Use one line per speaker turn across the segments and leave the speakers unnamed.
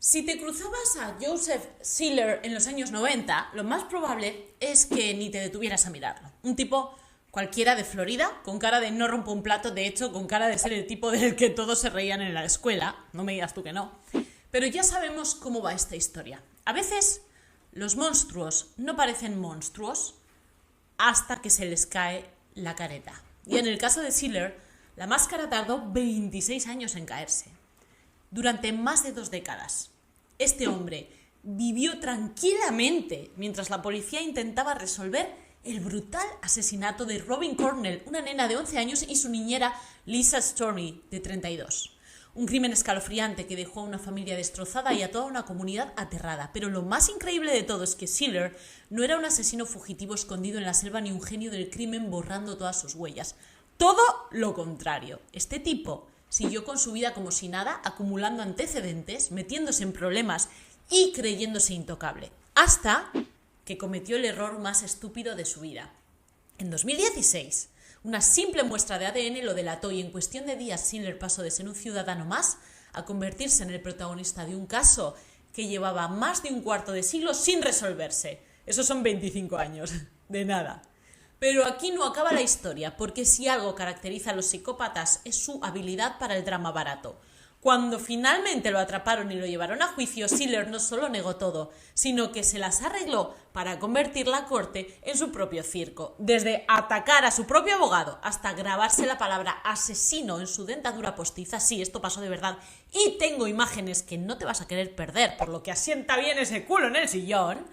Si te cruzabas a Joseph Sealer en los años 90, lo más probable es que ni te detuvieras a mirarlo. Un tipo cualquiera de Florida, con cara de no rompo un plato, de hecho, con cara de ser el tipo del que todos se reían en la escuela. No me digas tú que no. Pero ya sabemos cómo va esta historia. A veces los monstruos no parecen monstruos hasta que se les cae la careta. Y en el caso de Sealer, la máscara tardó 26 años en caerse. Durante más de 2 décadas, este hombre vivió tranquilamente mientras la policía intentaba resolver el brutal asesinato de Robin Cornell, una nena de 11 años, y su niñera Lisa Storey, de 32. Un crimen escalofriante que dejó a una familia destrozada y a toda una comunidad aterrada. Pero lo más increíble de todo es que Sealer no era un asesino fugitivo escondido en la selva ni un genio del crimen borrando todas sus huellas. Todo lo contrario. Este tipo siguió con su vida como si nada, acumulando antecedentes, metiéndose en problemas y creyéndose intocable. Hasta que cometió el error más estúpido de su vida. En 2016, una simple muestra de ADN lo delató y en cuestión de días Sealer pasó de ser un ciudadano más a convertirse en el protagonista de un caso que llevaba más de un cuarto de siglo sin resolverse. Esos son 25 años. De nada. Pero aquí no acaba la historia, porque si algo caracteriza a los psicópatas es su habilidad para el drama barato. Cuando finalmente lo atraparon y lo llevaron a juicio, Sealer no solo negó todo, sino que se las arregló para convertir la corte en su propio circo. Desde atacar a su propio abogado hasta grabarse la palabra asesino en su dentadura postiza. Sí, esto pasó de verdad. Y tengo imágenes que no te vas a querer perder, por lo que asienta bien ese culo en el sillón.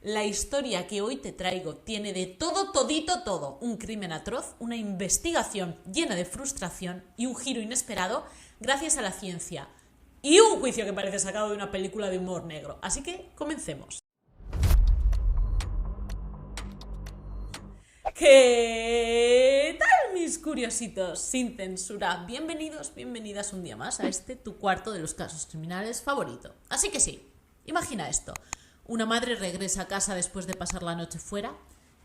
La historia que hoy te traigo tiene de todo, todito, todo. Un crimen atroz, una investigación llena de frustración y un giro inesperado gracias a la ciencia. Y un juicio que parece sacado de una película de humor negro. Así que comencemos. ¿Qué tal, mis curiositos? Sin censura. Bienvenidos, bienvenidas un día más a tu cuarto de los casos criminales favorito. Así que sí, imagina esto. Una madre regresa a casa después de pasar la noche fuera.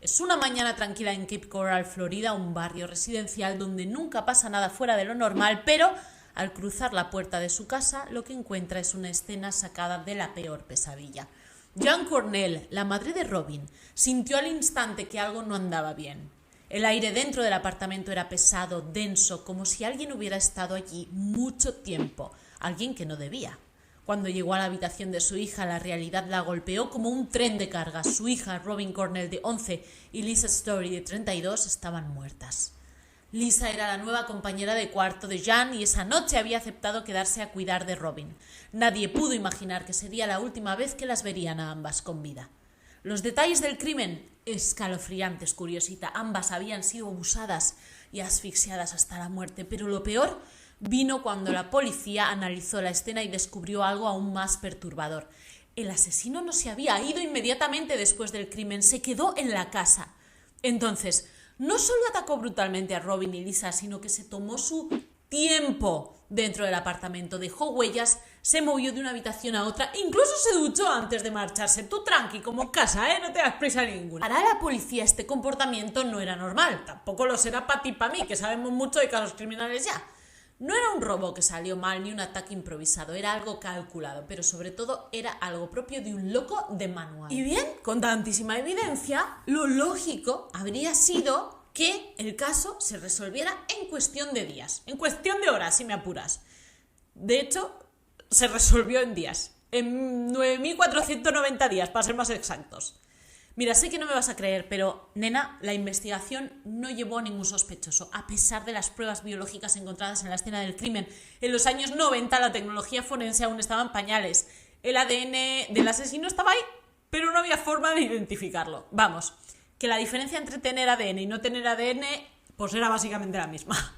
Es una mañana tranquila en Cape Coral, Florida, un barrio residencial donde nunca pasa nada fuera de lo normal, pero al cruzar la puerta de su casa lo que encuentra es una escena sacada de la peor pesadilla. Jan Cornell, la madre de Robin, sintió al instante que algo no andaba bien. El aire dentro del apartamento era pesado, denso, como si alguien hubiera estado allí mucho tiempo, alguien que no debía. Cuando llegó a la habitación de su hija, la realidad la golpeó como un tren de carga. Su hija, Robin Cornell, de 11, y Lisa Storey, de 32, estaban muertas. Lisa era la nueva compañera de cuarto de Jan y esa noche había aceptado quedarse a cuidar de Robin. Nadie pudo imaginar que sería la última vez que las verían a ambas con vida. Los detalles del crimen, escalofriantes, curiosita. Ambas habían sido abusadas y asfixiadas hasta la muerte, pero lo peor vino cuando la policía analizó la escena y descubrió algo aún más perturbador. El asesino no se había ido inmediatamente después del crimen, se quedó en la casa. Entonces, no solo atacó brutalmente a Robin y Lisa, sino que se tomó su tiempo dentro del apartamento, dejó huellas, se movió de una habitación a otra, incluso se duchó antes de marcharse. Tú tranqui, como en casa, no te das prisa ninguna. Para la policía este comportamiento no era normal, tampoco lo será para ti y para mí, que sabemos mucho de casos criminales ya. No era un robo que salió mal ni un ataque improvisado, era algo calculado, pero sobre todo era algo propio de un loco de manual. Y bien, con tantísima evidencia, lo lógico habría sido que el caso se resolviera en cuestión de días, en cuestión de horas, si me apuras. De hecho, se resolvió en días, en 9.490 días, para ser más exactos. Mira, sé que no me vas a creer, pero, nena, la investigación no llevó a ningún sospechoso, a pesar de las pruebas biológicas encontradas en la escena del crimen. En los años 90 la tecnología forense aún estaba en pañales. El ADN del asesino estaba ahí, pero no había forma de identificarlo. Vamos, que la diferencia entre tener ADN y no tener ADN, pues era básicamente la misma.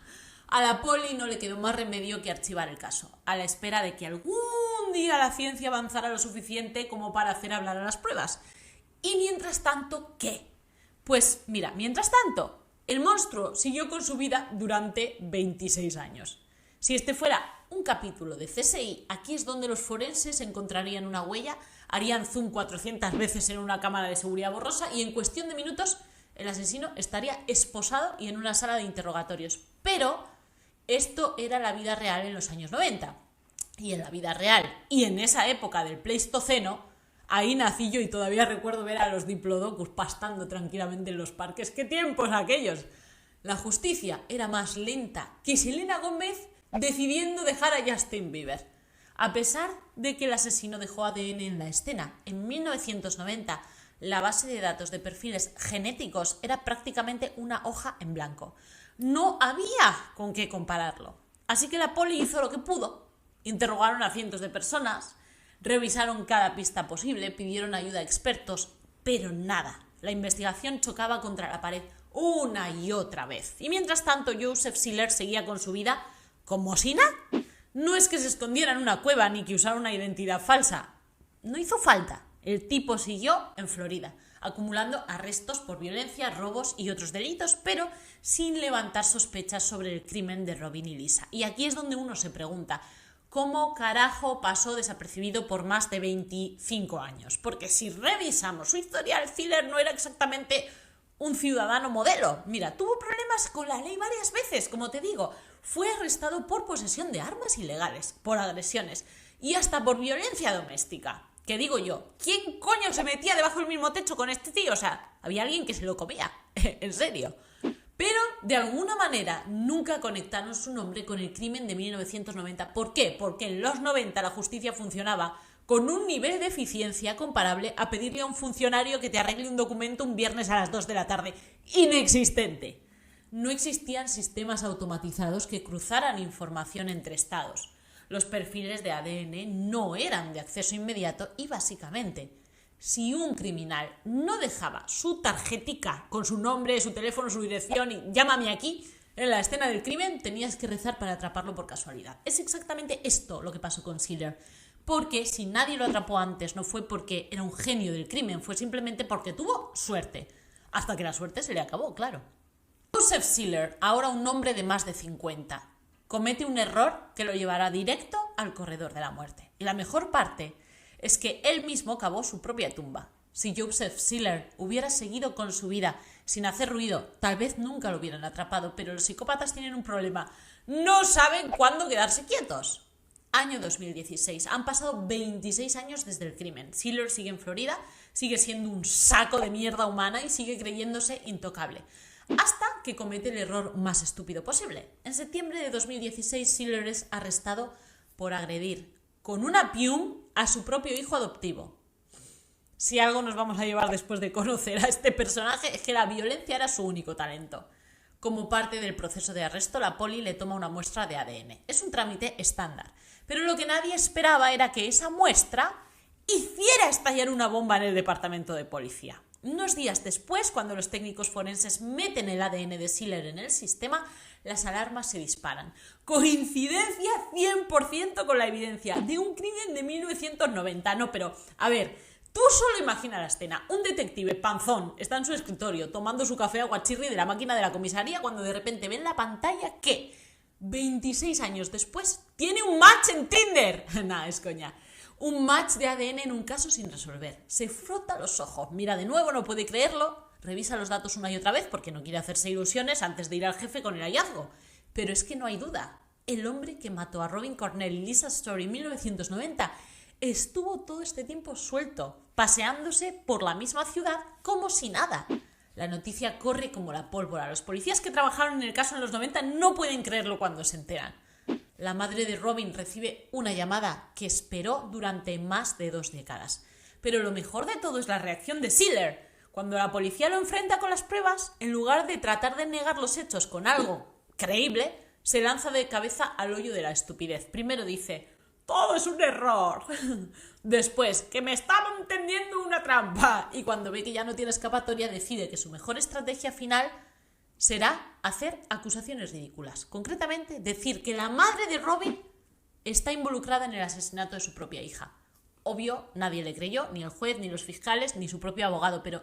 A la poli no le quedó más remedio que archivar el caso, a la espera de que algún día la ciencia avanzara lo suficiente como para hacer hablar a las pruebas. Y mientras tanto, ¿qué? Pues mira, mientras tanto, el monstruo siguió con su vida durante 26 años. Si este fuera un capítulo de CSI, aquí es donde los forenses encontrarían una huella, harían zoom 400 veces en una cámara de seguridad borrosa y en cuestión de minutos el asesino estaría esposado y en una sala de interrogatorios. Pero esto era la vida real en los años 90. Y en la vida real, y en esa época del Pleistoceno, ahí nací yo y todavía recuerdo ver a los diplodocus pastando tranquilamente en los parques. ¡Qué tiempos aquellos! La justicia era más lenta que Selena Gómez decidiendo dejar a Justin Bieber. A pesar de que el asesino dejó ADN en la escena, en 1990 la base de datos de perfiles genéticos era prácticamente una hoja en blanco. No había con qué compararlo. Así que la poli hizo lo que pudo. Interrogaron a cientos de personas, revisaron cada pista posible, pidieron ayuda a expertos, pero nada. La investigación chocaba contra la pared una y otra vez. Y mientras tanto, Joseph Sealer seguía con su vida como si nada. No es que se escondiera en una cueva ni que usara una identidad falsa. No hizo falta. El tipo siguió en Florida, acumulando arrestos por violencia, robos y otros delitos, pero sin levantar sospechas sobre el crimen de Robin y Lisa. Y aquí es donde uno se pregunta, ¿cómo carajo pasó desapercibido por más de 25 años? Porque si revisamos su historial, Sealer no era exactamente un ciudadano modelo. Mira, tuvo problemas con la ley varias veces, como te digo. Fue arrestado por posesión de armas ilegales, por agresiones y hasta por violencia doméstica. ¿Qué digo yo? ¿Quién coño se metía debajo del mismo techo con este tío? O sea, había alguien que se lo comía. En serio. Pero, de alguna manera, nunca conectaron su nombre con el crimen de 1990. ¿Por qué? Porque en los 90 la justicia funcionaba con un nivel de eficiencia comparable a pedirle a un funcionario que te arregle un documento un viernes a las 2 de la tarde. Inexistente. No existían sistemas automatizados que cruzaran información entre estados. Los perfiles de ADN no eran de acceso inmediato y, básicamente, si un criminal no dejaba su tarjetica con su nombre, su teléfono, su dirección y llámame aquí, en la escena del crimen tenías que rezar para atraparlo por casualidad. Es exactamente esto lo que pasó con Sealer. Porque si nadie lo atrapó antes no fue porque era un genio del crimen, fue simplemente porque tuvo suerte. Hasta que la suerte se le acabó, claro. Joseph Sealer, ahora un hombre de más de 50, comete un error que lo llevará directo al corredor de la muerte. Y la mejor parte es que él mismo cavó su propia tumba. Si Joseph Sealer hubiera seguido con su vida sin hacer ruido, tal vez nunca lo hubieran atrapado, pero los psicópatas tienen un problema. No saben cuándo quedarse quietos. Año 2016. Han pasado 26 años desde el crimen. Sealer sigue en Florida, sigue siendo un saco de mierda humana y sigue creyéndose intocable. Hasta que comete el error más estúpido posible. En septiembre de 2016, Sealer es arrestado por agredir con una pium a su propio hijo adoptivo. Si algo nos vamos a llevar después de conocer a este personaje es que la violencia era su único talento. Como parte del proceso de arresto, la poli le toma una muestra de ADN. Es un trámite estándar. Pero lo que nadie esperaba era que esa muestra hiciera estallar una bomba en el departamento de policía. Unos días después, cuando los técnicos forenses meten el ADN de Sealer en el sistema, las alarmas se disparan. Coincidencia 100% con la evidencia de un crimen de 1990. No, pero, a ver, tú solo imagina la escena. Un detective panzón está en su escritorio tomando su café aguachirri de la máquina de la comisaría cuando de repente ve en la pantalla que 26 años después tiene un match en Tinder. Nah, es coña. Un match de ADN en un caso sin resolver. Se frota los ojos, mira de nuevo, no puede creerlo, revisa los datos una y otra vez porque no quiere hacerse ilusiones antes de ir al jefe con el hallazgo. Pero es que no hay duda. El hombre que mató a Robin Cornell y Lisa Story en 1990 estuvo todo este tiempo suelto, paseándose por la misma ciudad como si nada. La noticia corre como la pólvora. Los policías que trabajaron en el caso en los 90 no pueden creerlo cuando se enteran. La madre de Robin recibe una llamada que esperó durante más de 2 décadas. Pero lo mejor de todo es la reacción de Sealer. Cuando la policía lo enfrenta con las pruebas, en lugar de tratar de negar los hechos con algo creíble, se lanza de cabeza al hoyo de la estupidez. Primero dice, todo es un error. Después, que me estaban tendiendo una trampa. Y cuando ve que ya no tiene escapatoria, decide que su mejor estrategia final será hacer acusaciones ridículas. Concretamente, decir que la madre de Robin está involucrada en el asesinato de su propia hija. Obvio, nadie le creyó, ni el juez, ni los fiscales, ni su propio abogado, pero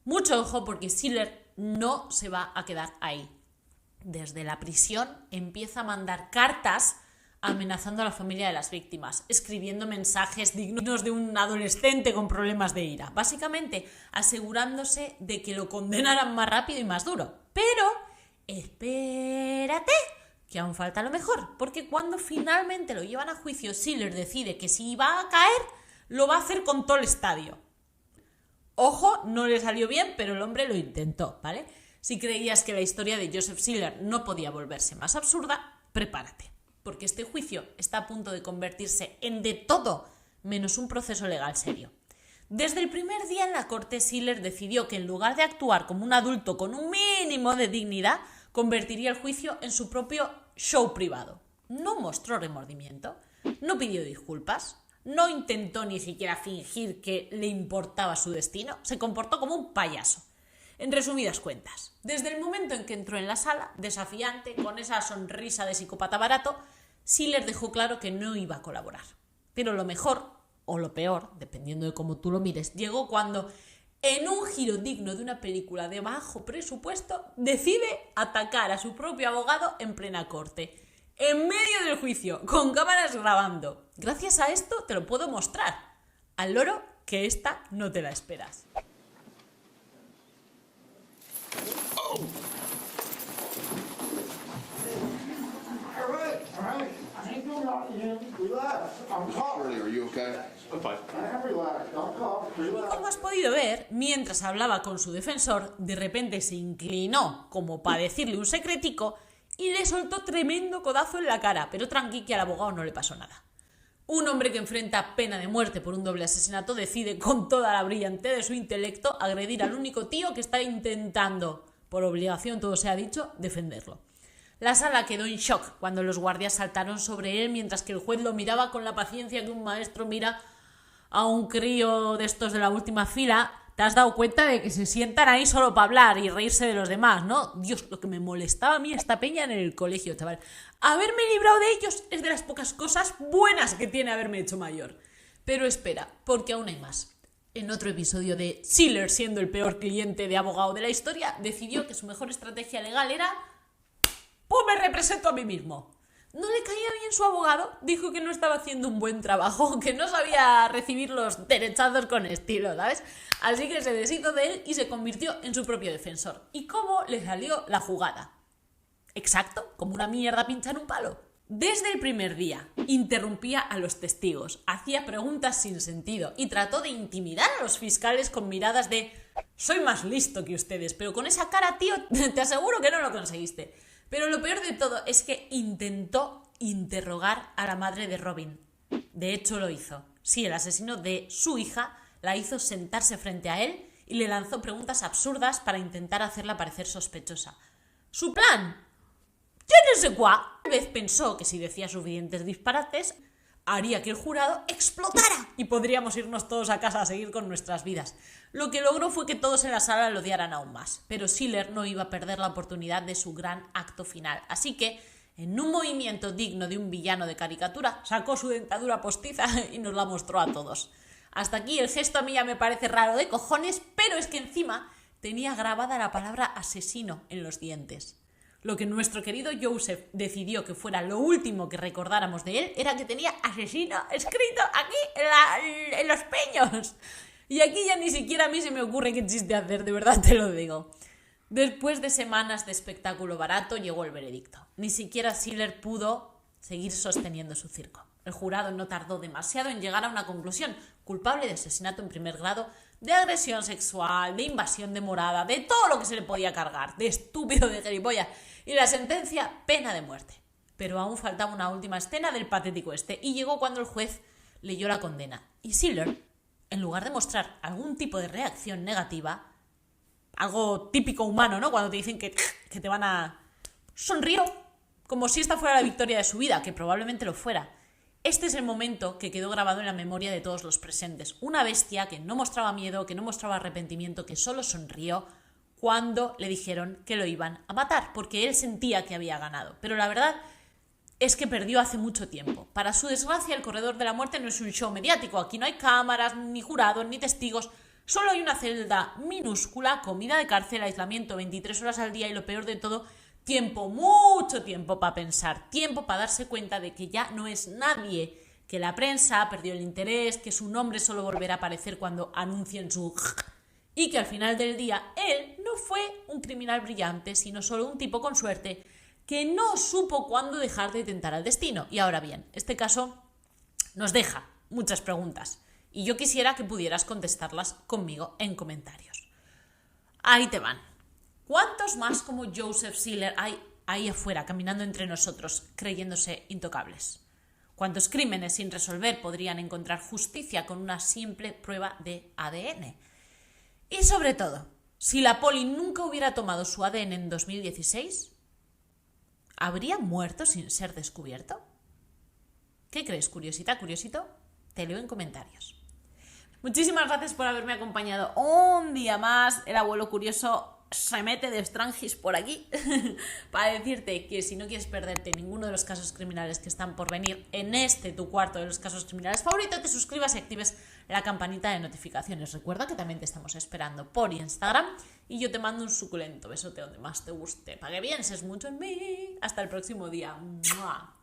mucho ojo porque Sealer no se va a quedar ahí. Desde la prisión empieza a mandar cartas amenazando a la familia de las víctimas, escribiendo mensajes dignos de un adolescente con problemas de ira, básicamente asegurándose de que lo condenaran más rápido y más duro. Pero espérate, que que aún falta lo mejor, porque cuando finalmente lo llevan a juicio, Sealer decide que si va a caer, lo va a hacer con todo el estadio. Ojo, no le salió bien, pero el hombre lo intentó, ¿vale? Si creías que la historia de Joseph Sealer no podía volverse más absurda, prepárate, porque este juicio está a punto de convertirse en de todo menos un proceso legal serio. Desde el primer día en la corte, Sealer decidió que en lugar de actuar como un adulto con un mínimo de dignidad, convertiría el juicio en su propio show privado. No mostró remordimiento, no pidió disculpas, no intentó ni siquiera fingir que le importaba su destino, se comportó como un payaso. En resumidas cuentas, desde el momento en que entró en la sala, desafiante, con esa sonrisa de psicópata barato, Sealer dejó claro que no iba a colaborar. Pero lo mejor, o lo peor, dependiendo de cómo tú lo mires, llegó cuando, en un giro digno de una película de bajo presupuesto, decide atacar a su propio abogado en plena corte, en medio del juicio, con cámaras grabando. Gracias a esto te lo puedo mostrar. Al loro, que esta no te la esperas. Y como has podido ver, mientras hablaba con su defensor, de repente se inclinó como para decirle un secretico y le soltó tremendo codazo en la cara, pero tranqui, que al abogado no le pasó nada. Un hombre que enfrenta pena de muerte por un doble asesinato decide, con toda la brillantez de su intelecto, agredir al único tío que está intentando, por obligación todo se ha dicho, defenderlo. La sala quedó en shock cuando los guardias saltaron sobre él mientras que el juez lo miraba con la paciencia que un maestro mira a un crío de estos de la última fila. Te has dado cuenta de que se sientan ahí solo para hablar y reírse de los demás, ¿no? Dios, lo que me molestaba a mí esta peña en el colegio, chaval. Haberme librado de ellos es de las pocas cosas buenas que tiene haberme hecho mayor. Pero espera, porque aún hay más. En otro episodio de Sealer, siendo el peor cliente de abogado de la historia, decidió que su mejor estrategia legal era... ¡Pues me represento a mí mismo! No le caía bien su abogado, dijo que no estaba haciendo un buen trabajo, que no sabía recibir los derechazos con estilo, ¿sabes? Así que se deshizo de él y se convirtió en su propio defensor. ¿Y cómo le salió la jugada? Exacto, como una mierda pinchar un palo. Desde el primer día, interrumpía a los testigos, hacía preguntas sin sentido y trató de intimidar a los fiscales con miradas de «soy más listo que ustedes, pero con esa cara, tío, te aseguro que no lo conseguiste». Pero lo peor de todo es que intentó interrogar a la madre de Robin. De hecho, lo hizo. Sí, el asesino de su hija la hizo sentarse frente a él y le lanzó preguntas absurdas para intentar hacerla parecer sospechosa. ¿Su plan? Yo no sé cuál. Tal vez pensó que si decía suficientes disparates, haría que el jurado explotara y podríamos irnos todos a casa a seguir con nuestras vidas. Lo que logró fue que todos en la sala lo odiaran aún más, pero Sealer no iba a perder la oportunidad de su gran acto final, así que, en un movimiento digno de un villano de caricatura, sacó su dentadura postiza y nos la mostró a todos. Hasta aquí el gesto a mí ya me parece raro de cojones, pero es que encima tenía grabada la palabra asesino en los dientes. Lo que nuestro querido Joseph decidió que fuera lo último que recordáramos de él era que tenía asesino escrito aquí en los peños. Y aquí ya ni siquiera a mí se me ocurre qué chiste hacer, de verdad te lo digo. Después de semanas de espectáculo barato llegó el veredicto. Ni siquiera Sealer pudo seguir sosteniendo su circo. El jurado no tardó demasiado en llegar a una conclusión: culpable de asesinato en primer grado, de agresión sexual, de invasión de morada, de todo lo que se le podía cargar, de estúpido, de gilipollas. Y la sentencia, pena de muerte. Pero aún faltaba una última escena del patético este, y llegó cuando el juez leyó la condena. Y Sealer, en lugar de mostrar algún tipo de reacción negativa, algo típico humano, ¿no? Cuando te dicen que te van a... sonrió, como si esta fuera la victoria de su vida, que probablemente lo fuera. Este es el momento que quedó grabado en la memoria de todos los presentes. Una bestia que no mostraba miedo, que no mostraba arrepentimiento, que solo sonrió cuando le dijeron que lo iban a matar, porque él sentía que había ganado. Pero la verdad es que perdió hace mucho tiempo. Para su desgracia, el corredor de la muerte no es un show mediático. Aquí no hay cámaras, ni jurados, ni testigos. Solo hay una celda minúscula, comida de cárcel, aislamiento 23 horas al día y lo peor de todo, tiempo, mucho tiempo para pensar, tiempo para darse cuenta de que ya no es nadie, que la prensa perdió el interés, que su nombre solo volverá a aparecer cuando anuncien su... y que al final del día él no fue un criminal brillante, sino solo un tipo con suerte que no supo cuándo dejar de tentar al destino. Y ahora bien, este caso nos deja muchas preguntas y yo quisiera que pudieras contestarlas conmigo en comentarios. Ahí te van. ¿Cuántos más como Joseph Sealer hay ahí afuera caminando entre nosotros creyéndose intocables? ¿Cuántos crímenes sin resolver podrían encontrar justicia con una simple prueba de ADN? Y sobre todo, si la poli nunca hubiera tomado su ADN en 2016, ¿habría muerto sin ser descubierto? ¿Qué crees, curiosita, curiosito? Te leo en comentarios. Muchísimas gracias por haberme acompañado un día más. El abuelo curioso se mete de Strangis por aquí para decirte que si no quieres perderte ninguno de los casos criminales que están por venir en tu cuarto de los casos criminales favorito, te suscribas y actives la campanita de notificaciones. Recuerda que también te estamos esperando por Instagram y yo te mando un suculento besote donde más te guste, para que pienses mucho en mí. Hasta el próximo día. ¡Mua!